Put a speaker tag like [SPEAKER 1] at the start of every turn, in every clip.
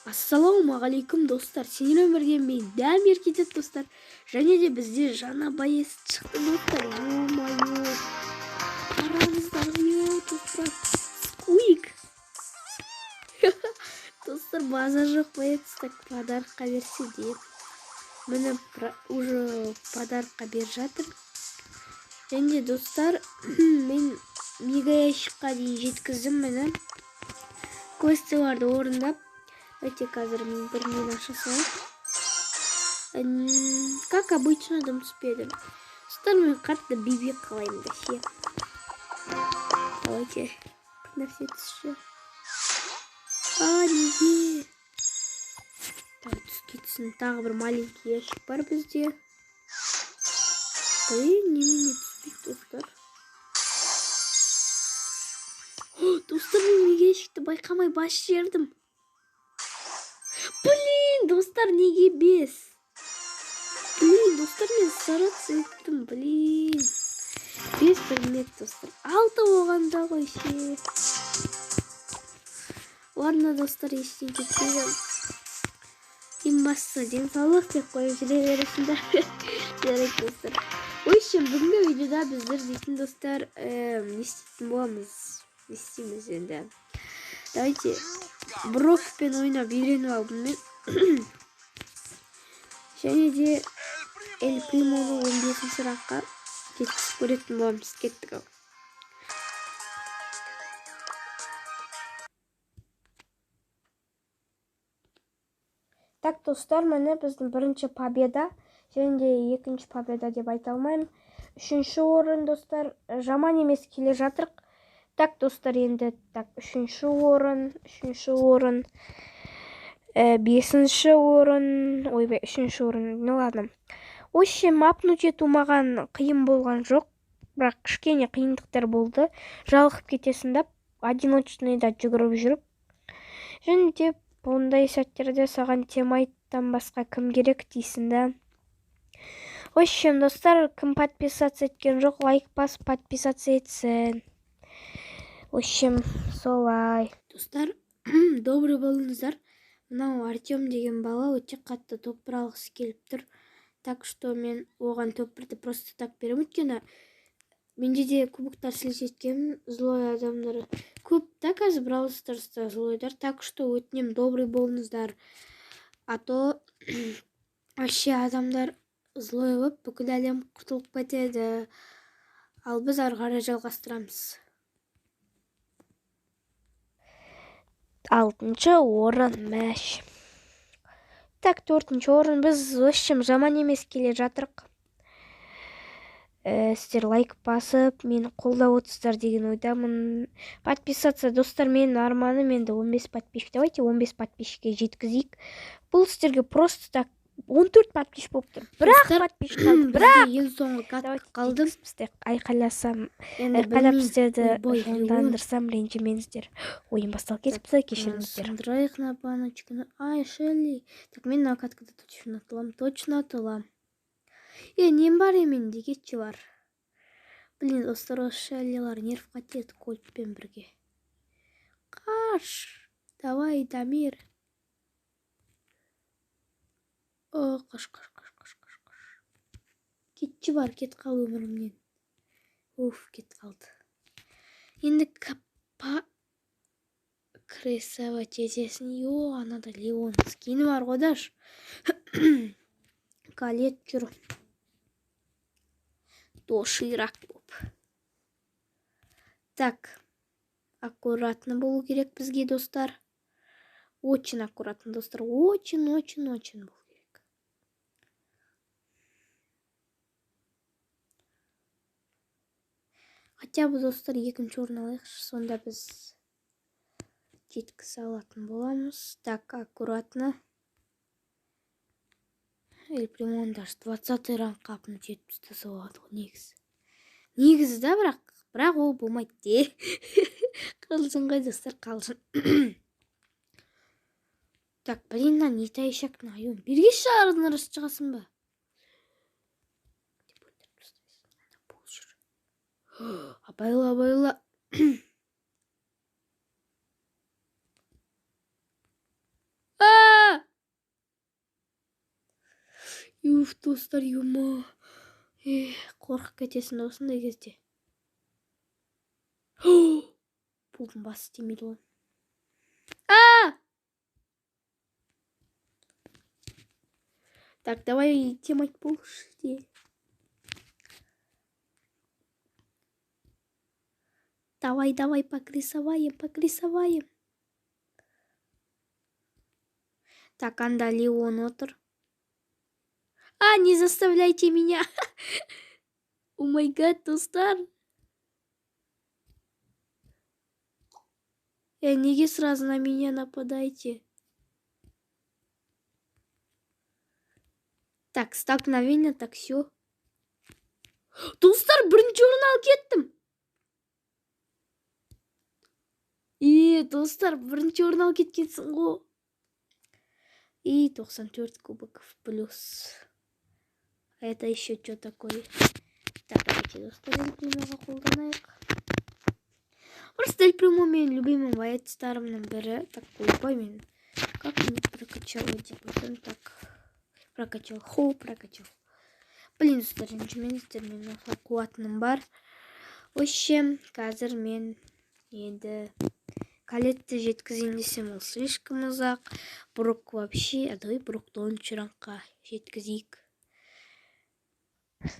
[SPEAKER 1] Ассалаумағалейкум достар, сендермен бірге мен Дамир кетеді достар. Және де бізде жаңа байес шықты достар. Ё-моё, қараңыздар, достар, сквик. Достар, база жоқ байес, так подаркқа берсе де. Мені уже подаркқа беріп жатыр. Және де достар, мен мега ящикқа дейін жеткіздім мені. Квестілерді орындап. Давайте қазір мен бірінен аша салайын. Как обычно дым спели. Достар, мен қатты бибек қалаймын да ше. Давайте на все түсші. Неге? Так, түс кетсін. Тағы бір маленький ящик бар бізде. Блин, немене түспейді достар. Достар, мен мега ящикті байқамай бас жердім. Блин, достар, неге бес? Блин, достар, мен сарыц еттім, блин. Бес предмет, достар. 6 оғанда ғой ше. Ладно, достар, ештен кетпейді. Ең бастысы денсаулық деп қойып жүре бересіңдер. Жарайды, достар. В общем, бүгінгі видеода біздер дейтін достар, не істейтін боламыз? Не істейміз енді? Давайте Брокпен ойнап үйреніп алдым мен. Және де Эль Примоны 15 раққа жеткізіп көретін боламыз. Кеттік ау. Так, достар, міне біздің бірінші победа. Және де екінші победа деп айта алмаймын. Үшінші орын, достар, жаман емес келе жатырық. Так, достар, енді так, үшінші орын, бесінші орын, ойбай, үшінші орын, ну ладно. Общем, апнуть ету маған қиын болған жоқ, бірақ кішкене қиындықтар болды. Жалығып кетесің деп, одиночныйда жүгіріп жүріп. Және де ондай сәттерде саған темайттан басқа кім керек дейсің да. В общем, достар, кім подписаться еткен жоқ, лайк басып подписаться етсін. В общем, солай. Достар, добрый болыңыздар. Мынау Артем деген бала өте қатты топыр алғысы келіп тұр. Так что мен оған топырды просто так берем. Өйткені менде де кубоктар сілтеткем, злой адамдар көп та қазір Brawl Stars'та злойдар. Так что өтінем, добрый болыңыздар. А то вообще адамдар злой болып, бүкіл әлем құтылып кетеді. Ал біз ары қарай жалғастырамыз. 6-шы орын мәш. Так, 4-ші орын біз өшім жаман емес келе жатырық. Сіздер лайк басып, мені қолдап отырсыздар деген ойдамын. Подписаться, достар, менің арманым енді 15 подписчик. Давайте 15 подписчикке жеткізейік. Бұл сіздерге просто так 14 подписчик болып тұр. Бірақ подписчик қалды. Бірақ ең соңғы қатты қалдым. Айқайласам, айқайлап сіздерді жандандырсам, ренжімеңіздер. Ойын бастал кетіпті, кешіріңіздер. Сындырайық на баночканы. Ай, Шелли. Так, мен накаткада точно атылам. Нем бар еменде, кетші бар. Блин, достар, осы Шеллилар нерв қатеді кольтпен бірге. Қаш. Давай, Дамир. Қаш. Кетші бар, кет қал өмірімнен. Кет қалды. Енді капа кресава тезесін. Анада Леон скині бар қодаш. Калет жүр. Доширақ боп. Так, аккуратно болу керек бізге, достар. Очень аккуратно, достар. Очень болу керек. Хотя бы, достар, екінші орын алайықшы, сонда біз жеткізе алатын боламыз. Так, аккуратно. Эль Примон даже 20-й ранг қапын жетпісті соғады ғой негізі да, бірақ ол болмайды де. Қалжың ғой, достар, қалжың. Так, блин, не тайшак на айон. Берге шағырын ұрыс шығасын ба? Абайла. Уф, достар, юма. Қорқып кетесің осындай кезде. Пулдың басы істемейді ғой. Так, давай темать пушти. Давай, покрисоваем. Так, анда Леон отыр. Не заставляйте меня. О май гад, достар. Неге сразу на меня нападайте? Так, столкновение, так все. Достар, бірінші орын алып кеттім. Достар, бірінші орын алып кеткенсің ғой. 94 кубиков плюс. Это еще что такое? Так, давайте, достар, Эль Примоға қолданайық. Просто Эль Примо мен любимым боецтарымның бірі. Так, ойбай, мен как-нибудь прокачал эти потом так. Прокачал. Блин, достар, менің қуатыным бар. Вообще, қазір мен енді калетті жеткізейін десем, ол слишком ұзақ. Брок вообще, Брокты 10 ранққа жеткізейік.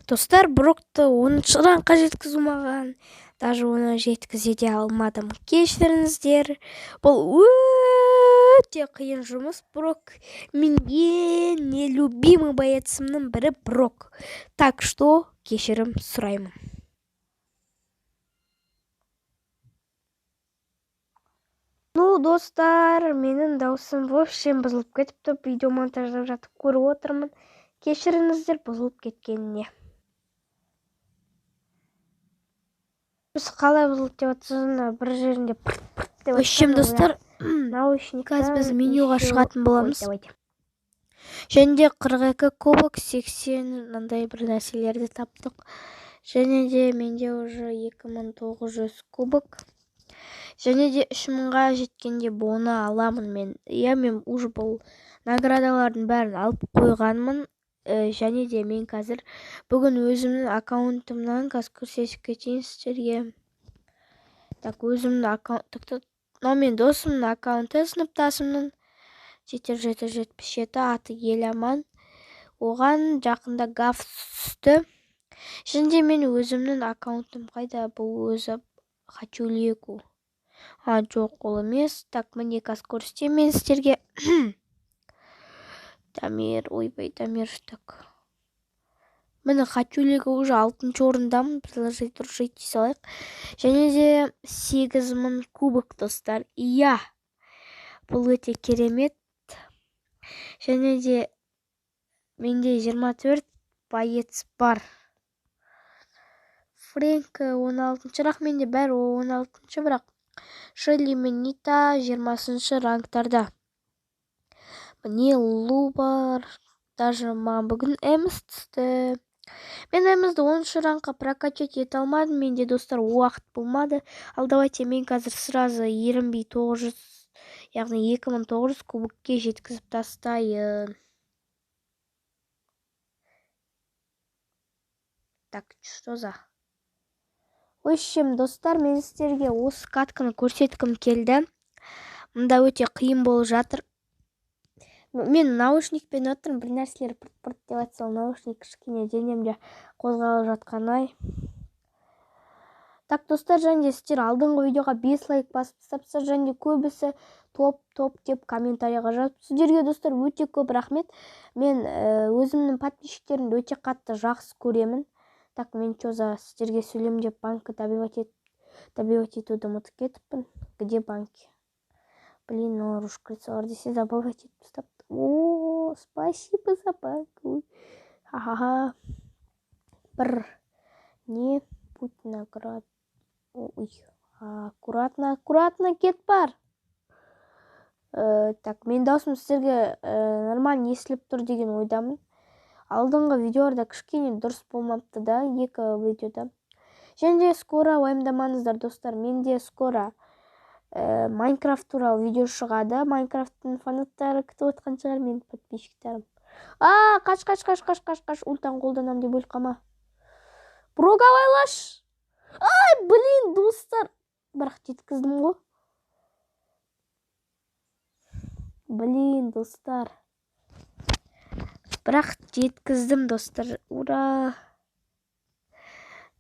[SPEAKER 1] Достар, Брокты 10 ранққа жеткізу маған. Даже оны жеткізе де алмадым. Кешіріңіздер. Бұл өте қиын жұмыс. Брок менің нелюбимый боецімнің бірі Брок. Так что кешірім сұраймын. Достар, менің даусым вообще бұзылып кетіпті. Видео монтаждап жатып көріп отырмын. Кешіріңіздер бұзылып кеткеніне. Біз қалай бұзылып деп жатырсың, бір жерінде пырт деп
[SPEAKER 2] Вообще, достар,
[SPEAKER 1] наушниктан
[SPEAKER 2] біз менюға шығатын боламыз.
[SPEAKER 1] Және де 42 кубок, 80 мынандай бір нәрселерді таптық. Және де менде уже 2900 кубок. Және де 3000-ға жеткенде бұны аламын мен. Мен уже бұл наградалардың бәрін алып қойғанмын. Және де мен қазір бүгін өзімнің аккаунтымнан көрсетіп кетейін сіздерге. Так, өзімнің аккаунт... мен досымның аккаунты, сыныптасымның 777 аты Еламан. Оған жақында гаф түсті. Және де мен өзімнің аккаунтым қайда, бұл өзі хочу легу. Жоқ, ол емес. Так, міне қазір көрсетейін мен сіздерге. Дамир, ойбай, Дамир, так. Міне хочу лего уже 6-шы орындамын. Продолжить дей салайық. Және де 8000 кубок, достар. Бұл өте керемет. Және де менде 24 боец бар. Фрэнк 16-шы, бірақ менде бәрі 16-шы, бірақ Шелли мен Нита 20-шы рангтарда. Міне Лу бар. Даже маған бүгін Эмс түсті. Мен Эмсді 10-шы рангқа прокачать ете алмадым. Менде, достар, уақыт болмады. Ал давайте мен қазір сразу ерінбей 900, яғни 2900 кубокке жеткізіп тастайын. Так, что за? В общем, достар, мен сіздерге осы катканы көрсеткім келді. Мұнда өте қиын болып жатыр. Мен наушникпен отырмын, бір нәрселер пырт-пырт деп айтса, наушник кішкене денемде қозғалып жатқан. Так, достар, және сіздер алдыңғы видеоға 5 лайк басып тастапсыздар, және көбісі топ деп комментарийға жазып. Сіздерге, достар, өте көп рахмет. Мен өзімнің подписчиктерімді өте қатты жақсы көремін. Так, мен сіздерге сөйлем деп банкы добивать етуді ұмытып кетіппін. Где банки? Блин, рушкрицалар десе добавать етіп тастапты. Спасибо за банку. Не-будь наград. Аккуратно, кет бар. Так, мен даусым сіздерге нормально естіліп тұр деген ойдамын. Алдыңғы видеоларда кішкене дұрыс болмапты да, 2 видеода. Және де скоро уайымдамаңыздар, достар. Менде скоро Майнкрафт туралы видео шығады. Майнкрафттың фанаттары күтіп отқан шығар, менің подписчиктарым. Қаш. Ультан қолданам деп өліп қалма. Броға байлаш. Ай, блин, достар. Бірақ жеткіздім ғой. Блин, достар. Бірақ жеткіздім, достар. Ура.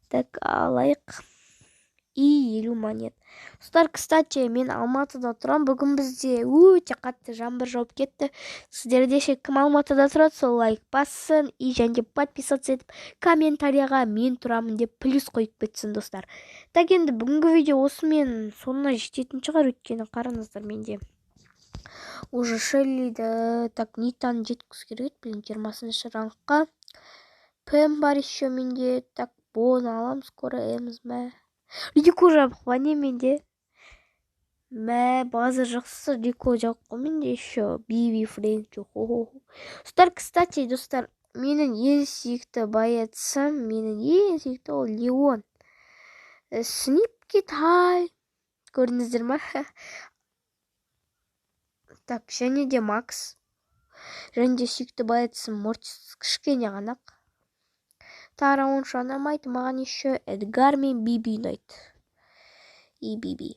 [SPEAKER 1] Так, алайық. И 50 монет. Достар, кстати, мен Алматыда тұрам. Бүгін бізде өте қатты жаңбыр жауып кетті. Сіздерде ше кім Алматыда тұрады, сол лайк бассын. И және подписаться етіп, комментарияға мен тұрамын деп плюс қойып кетсін, достар. Так, енді бүгінгі видео осымен соңына жететін шығар, өткені қараңыздар менде. Уже Шеллиді, так, Нитаны жеткіз керек, блин, 20-шы рангқа. Пэм бар еще менде, так, Боны алам, скоро эміз мә. Рико жабық ба не менде? Мә, базы жақсы, Рико жабық қой менде еще. Биби фрейнд жоқ. Достар, кстати, достар, менің ең сүйікті боецім, менің ең сүйікті ол Леон. Снип Китай. Көрдіңіздер ма? Так, және де Макс. Және де сүйікті боецім Мортис кішкене ғанақ. Тара онша ұнамайды, маған еще Эдгар мен Биби ұнайды. И Биби.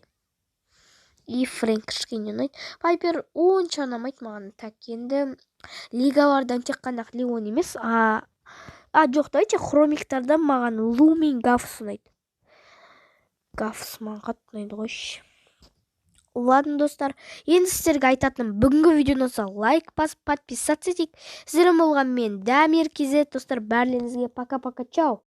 [SPEAKER 1] И Фрэнк кішкене ұнайды. Пайпер онша ұнамайды маған. Так, енді лигалардан тек қана Леон емес. Жоқ, дайте хромиктардан маған Лу мен Гафс ұнайды. Гафс маған қатты ұнайды ғой. Ладно, достар, енді сіздерге айтатыным, бүгінгі видеоңызға лайк басып, подписаться етейік. Сіздермен болған мен Дамир KZ, достар, барлығыңызге пока-пока, чау.